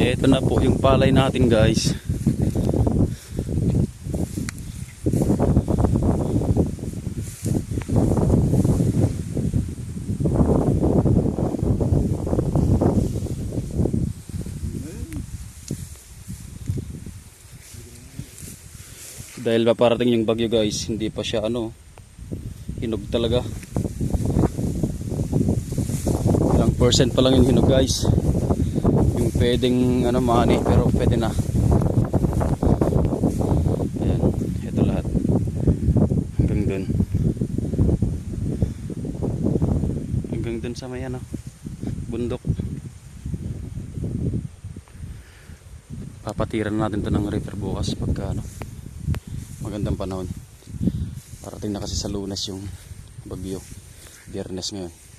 Ito na po yung palay natin guys. Dahil paparating yung bagyo guys, hindi pa siya hinog talaga. Ilang percent pa lang yung hinog guys. Yung pwedeng mani, pero pwede na. Ayan, ito lahat. Hanggang dun. Hanggang dun sa may bundok. Papatiran natin to ng reefer bukas pagka magandang panahon. Parating na kasi sa Lunes yung bagyo. Biyernes ngayon.